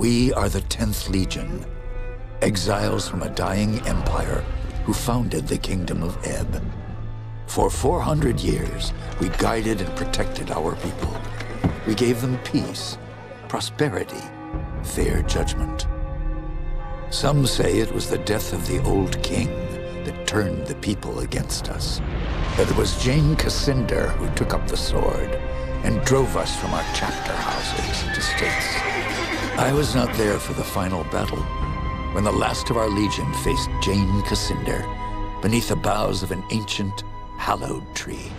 We are the 10th Legion, exiles from a dying empire who founded the Kingdom of Ebb. For 400 years, we guided and protected our people. We gave them peace, prosperity, fair judgment. Some say it was the death of the old king that turned the people against us. But it was Jane Cascinder who took up the sword and drove us from our chapter houses and estates. I was not there for the final battle, when the last of our legion faced Jane Cascinder beneath the boughs of an ancient, hallowed tree.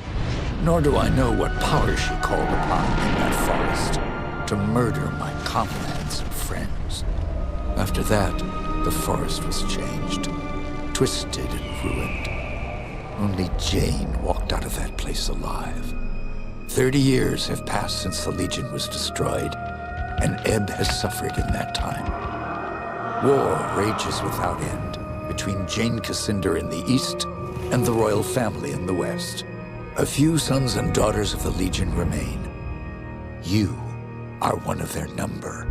Nor do I know what power she called upon in that forest to murder my comrades and friends. After that, the forest was changed, twisted and ruined. Only Jane walked out of that place alive. 30 years have passed since the Legion was destroyed, and Ebb has suffered in that time. War rages without end between Jane Cascinder in the east and the royal family in the west. A few sons and daughters of the Legion remain. You are one of their number.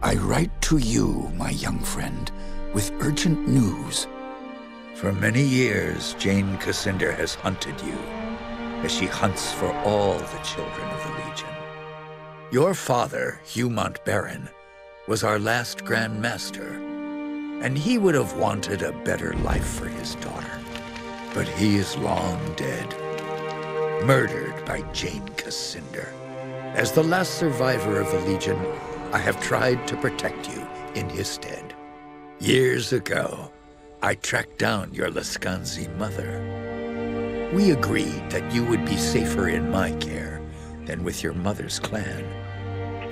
I write to you, my young friend, with urgent news. For many years, Jane Cascinder has hunted you, as she hunts for all the children of the Legion. Your father, Hugh Montbarron, was our last Grand Master, and he would have wanted a better life for his daughter. But he is long dead, murdered by Jane Cascinder. As the last survivor of the Legion, I have tried to protect you in his stead. Years ago, I tracked down your Lascanzi mother. We agreed that you would be safer in my care than with your mother's clan.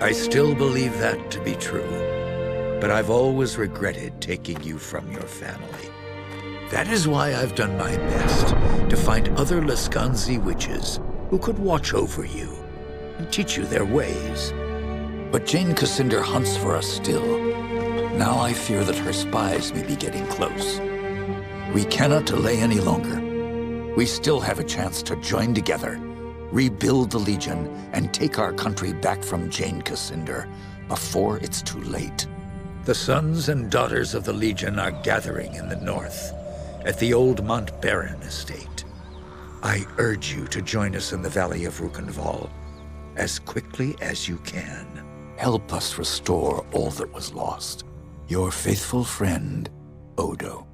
I still believe that to be true, but I've always regretted taking you from your family. That is why I've done my best to find other Lascanzi witches who could watch over you and teach you their ways. But Jane Cascinder hunts for us still. Now I fear that her spies may be getting close. We cannot delay any longer. We still have a chance to join together, rebuild the Legion, and take our country back from Jane Cascinder before it's too late. The sons and daughters of the Legion are gathering in the north, at the old Montbarron estate. I urge you to join us in the Valley of Rukenval as quickly as you can. Help us restore all that was lost. Your faithful friend, Odo.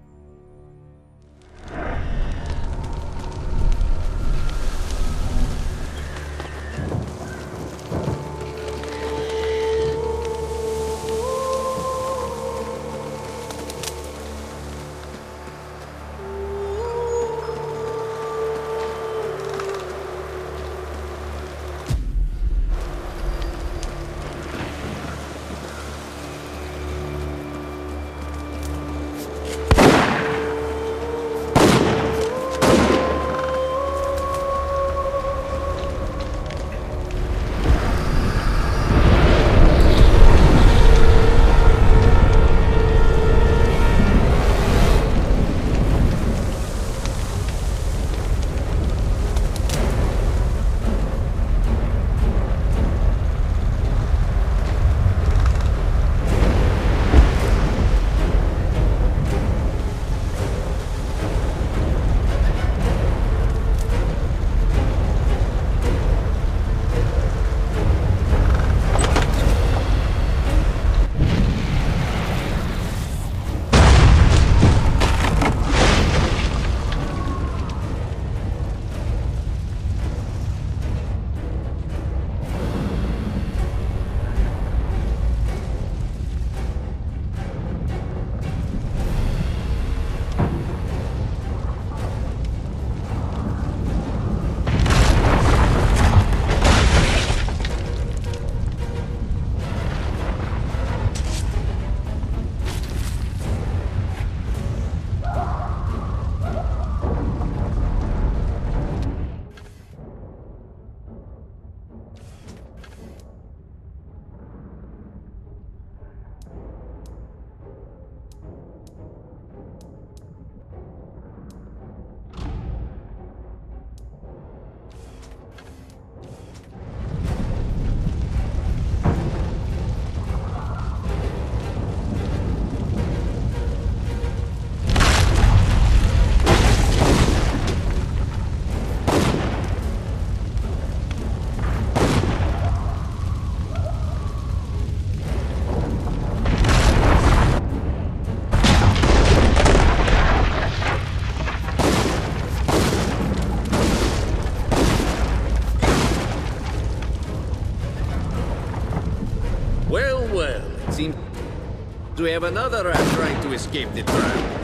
we have another rat trying to escape the trap.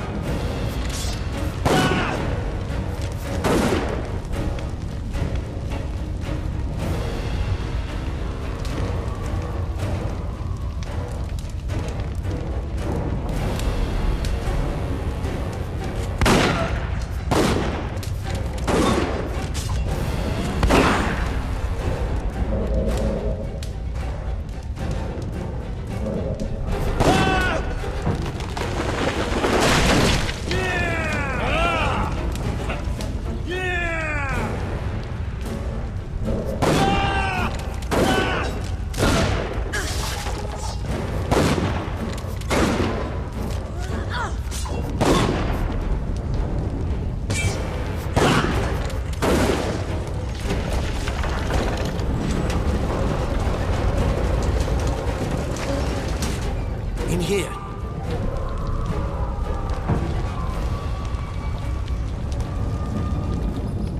In here.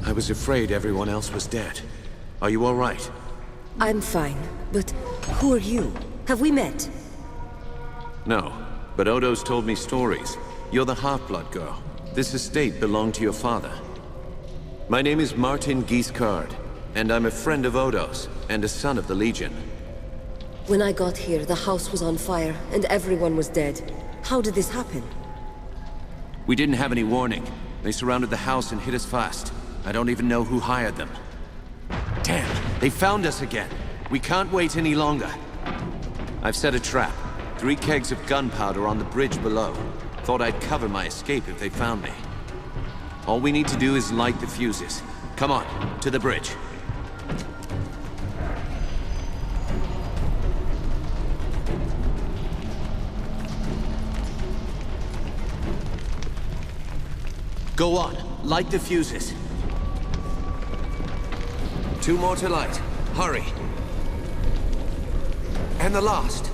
I was afraid everyone else was dead. Are you all right? I'm fine, but who are you? Have we met? No, but Odo's told me stories. You're the Half-Blood girl. This estate belonged to your father. My name is Martin Guiscard, and I'm a friend of Odo's, and a son of the Legion. When I got here, the house was on fire, and everyone was dead. How did this happen? We didn't have any warning. They surrounded the house and hit us fast. I don't even know who hired them. Damn, they found us again. We can't wait any longer. I've set a trap. 3 kegs of gunpowder on the bridge below. Thought I'd cover my escape if they found me. All we need to do is light the fuses. Come on, to the bridge. Go on, light the fuses. 2 more to light. Hurry. And the last.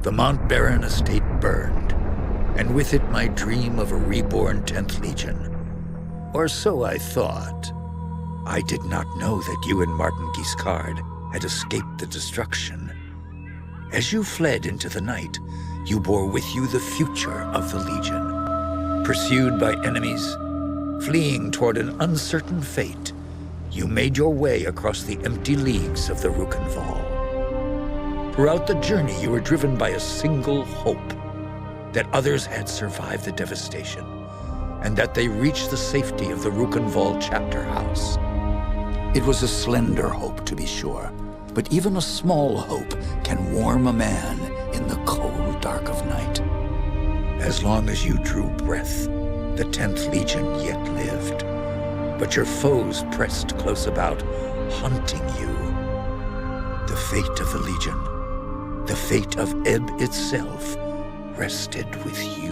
The Montbarron estate burned, and with it my dream of a reborn 10th Legion. Or so I thought. I did not know that you and Martin Guiscard had escaped the destruction. As you fled into the night, you bore with you the future of the Legion. Pursued by enemies, fleeing toward an uncertain fate, you made your way across the empty leagues of the Rukenval. Throughout the journey, you were driven by a single hope, that others had survived the devastation, and that they reached the safety of the Rukenval chapter house. It was a slender hope, to be sure, but even a small hope can warm a man in the cold dark of night. As long as you drew breath, the 10th Legion yet lived, but your foes pressed close about, hunting you. The fate of the Legion, the fate of Ebb itself, rested with you.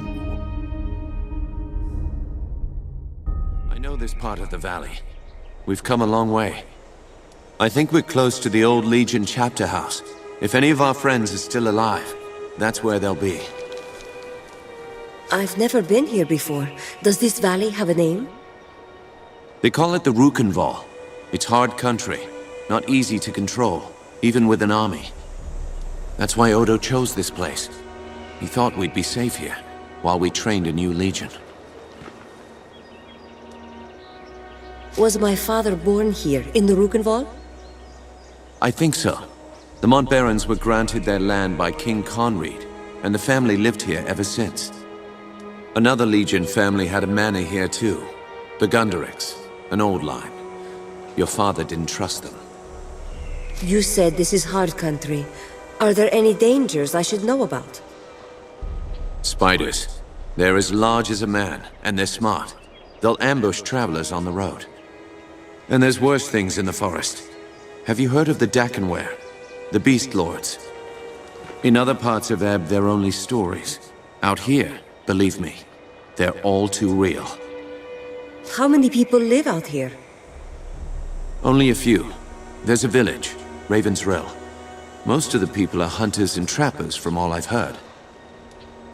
I know this part of the valley. We've come a long way. I think we're close to the old Legion chapter house. If any of our friends are still alive, that's where they'll be. I've never been here before. Does this valley have a name? They call it the Rukenval. It's hard country, not easy to control, even with an army. That's why Odo chose this place. He thought we'd be safe here, while we trained a new Legion. Was my father born here, in the Rukenval? I think so. The Montbarrons were granted their land by King Conrad, and the family lived here ever since. Another Legion family had a manor here too, the Gunderics, an old line. Your father didn't trust them. You said this is hard country. Are there any dangers I should know about? Spiders. They're as large as a man, and they're smart. They'll ambush travelers on the road. And there's worse things in the forest. Have you heard of the Dakenware? The Beast Lords? In other parts of Ebb, they're only stories. Out here, believe me, they're all too real. How many people live out here? Only a few. There's a village, Raven's Rill. Most of the people are hunters and trappers from all I've heard.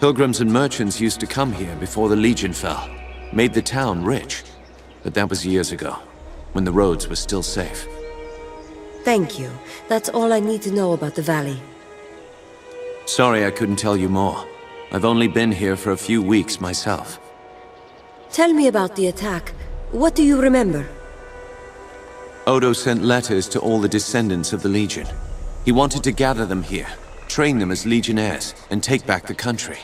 Pilgrims and merchants used to come here before the Legion fell. Made the town rich. But that was years ago, when the roads were still safe. Thank you. That's all I need to know about the valley. Sorry I couldn't tell you more. I've only been here for a few weeks myself. Tell me about the attack. What do you remember? Odo sent letters to all the descendants of the Legion. He wanted to gather them here, train them as Legionnaires, and take back the country.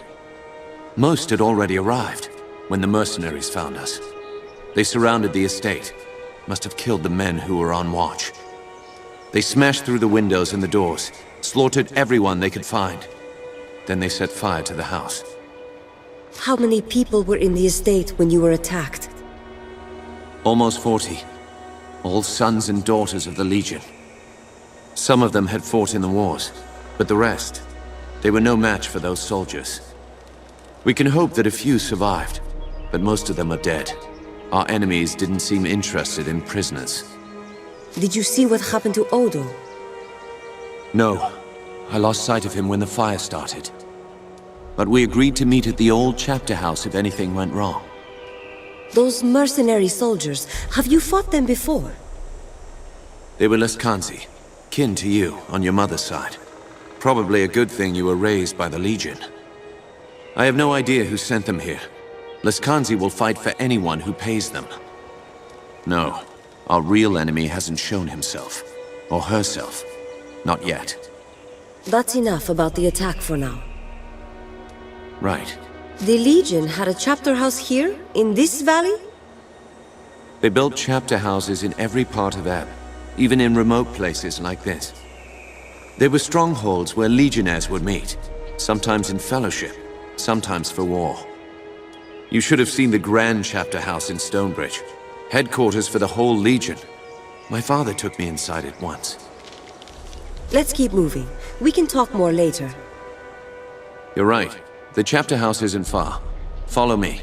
Most had already arrived when the mercenaries found us. They surrounded the estate. Must have killed the men who were on watch. They smashed through the windows and the doors, slaughtered everyone they could find. Then they set fire to the house. How many people were in the estate when you were attacked? Almost 40. All sons and daughters of the Legion. Some of them had fought in the wars, but the rest, they were no match for those soldiers. We can hope that a few survived, but most of them are dead. Our enemies didn't seem interested in prisoners. Did you see what happened to Odo? No. I lost sight of him when the fire started. But we agreed to meet at the old chapter house if anything went wrong. Those mercenary soldiers, have you fought them before? They were Leskanzi, kin to you on your mother's side. Probably a good thing you were raised by the Legion. I have no idea who sent them here. Leskanzi will fight for anyone who pays them. No, our real enemy hasn't shown himself. Or herself. Not yet. That's enough about the attack for now. Right. The Legion had a chapter house here, in this valley? They built chapter houses in every part of Ebb, even in remote places like this. They were strongholds where Legionnaires would meet, sometimes in fellowship, sometimes for war. You should have seen the Grand Chapter House in Stonebridge, headquarters for the whole Legion. My father took me inside it once. Let's keep moving. We can talk more later. You're right. The chapter house isn't far. Follow me.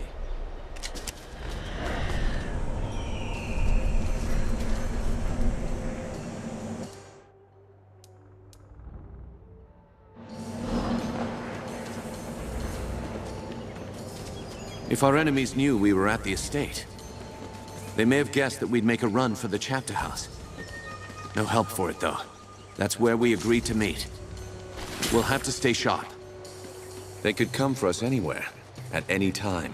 If our enemies knew we were at the estate, they may have guessed that we'd make a run for the chapter house. No help for it, though. That's where we agreed to meet. We'll have to stay sharp. They could come for us anywhere, at any time.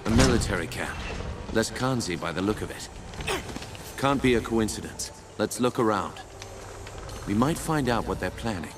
A military camp. Leskanzi by the look of it. Can't be a coincidence. Let's look around. We might find out what they're planning.